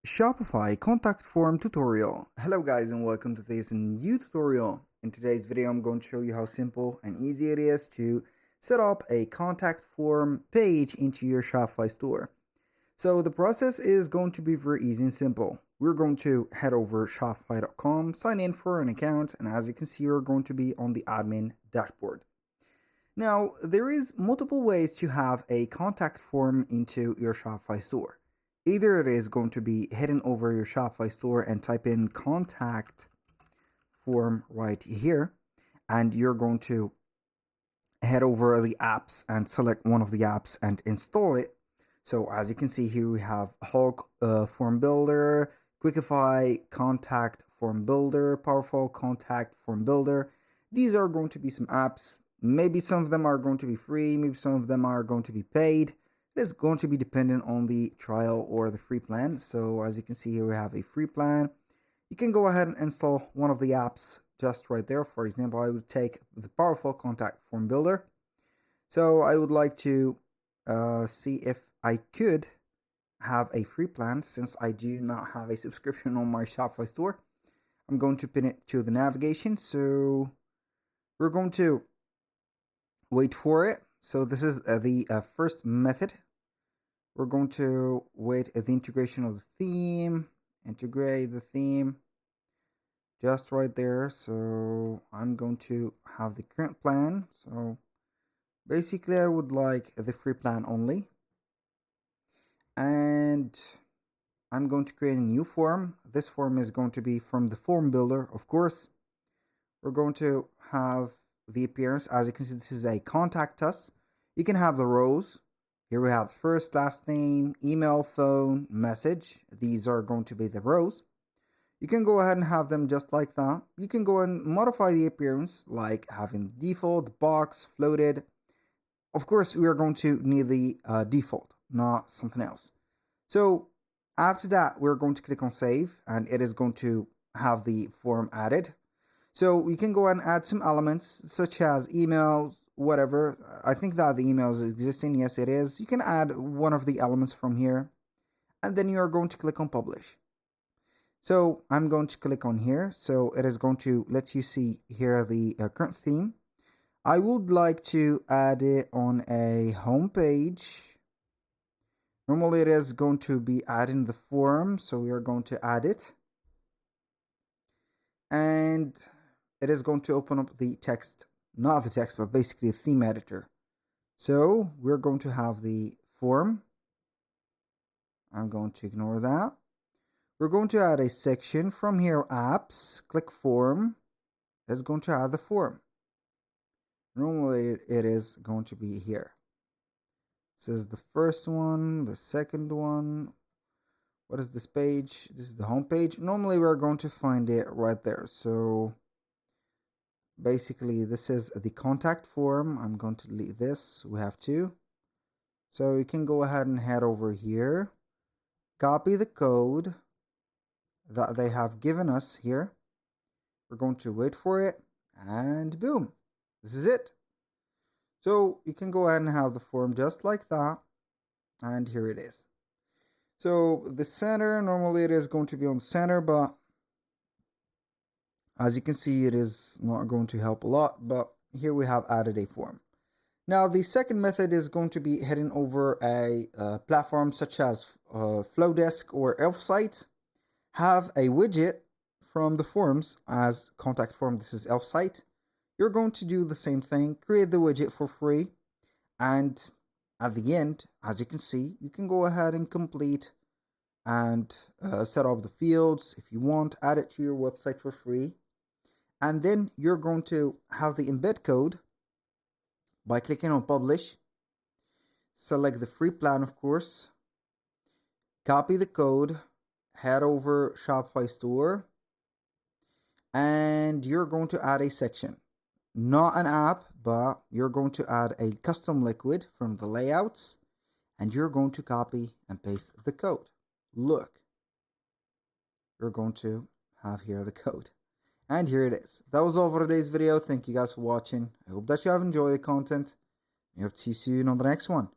Shopify Contact Form tutorial. Hello guys and welcome to this new tutorial. In today's video I'm going to show you how simple and easy it is to set up a contact form page into your Shopify store. So the process is going to be very easy and simple. We're going to head over shopify.com, sign in for an account, and as you can see we're going to be on the admin dashboard. Now there is multiple ways to have a contact form into your Shopify store. Either it is going to be hidden over your Shopify store and type in contact form right here, and you're going to head over the apps and select one of the apps and install it. So as you can see here, we have Hulk Form Builder, Quickify Contact Form Builder, Powerful Contact Form Builder. These are going to be some apps. Maybe some of them are going to be free, maybe some of them are going to be paid. It is going to be dependent on the trial or the free plan. So as you can see here, we have a free plan. You can go ahead and install one of the apps just right there. For example, I would take the Powerful Contact Form Builder. So I would like to see if I could have a free plan since I do not have a subscription on my Shopify store. I'm going to pin it to the navigation. So we're going to wait for it. So this is the first method. We're going to wait the integration of the theme, integrate the theme just right there. So I'm going to have the current plan. So basically I would like the free plan only. And I'm going to create a new form. This form is going to be from the form builder, of course. We're going to have the appearance. As you can see, this is a contact us. You can have the rows. Here we have first, last name, email, phone, message. These are going to be the rows. You can go ahead and have them just like that. You can go and modify the appearance, like having default, box, floated. Of course, we are going to need the default, not something else. So after that, we're going to click on save, and it is going to have the form added. So you can go ahead and add some elements such as emails, whatever. I think that the email is existing. Yes, it is. You can add one of the elements from here, and then you are going to click on publish. So I'm going to click on here. So it is going to let you see here the current theme. I would like to add it on a home page. Normally it is going to be adding the form, so we are going to add it. And it is going to open up the text, not the text, but basically a theme editor. So we're going to have the form. I'm going to ignore that. We're going to add a section from here, apps, click form. It's going to add the form. Normally it is going to be here. This is the first one, the second one. What is this page? This is the home page. Normally we're going to find it right there. So basically this is the contact form. I'm going to delete this. We have two. So you can go ahead and head over here, copy the code that they have given us here. We're going to wait for it, and boom, this is it. So you can go ahead and have the form just like that, and here it is. So the center, normally it is going to be on center, but as you can see, it is not going to help a lot, but here we have added a form. Now the second method is going to be heading over a platform such as Flowdesk or Elfsight. Have a widget from the forms as contact form. This is Elfsight. You're going to do the same thing, create the widget for free, and at the end, as you can see, you can go ahead and complete and set up the fields if you want, add it to your website for free. And then you're going to have the embed code by clicking on publish. Select the free plan, of course. Copy the code, head over Shopify store, and you're going to add a section. Not an app, but you're going to add a custom liquid from the layouts, and you're going to copy and paste the code. Look, you're going to have here the code. And here it is. That was all for today's video. Thank you guys for watching. I hope that you have enjoyed the content. I hope to see you soon on the next one.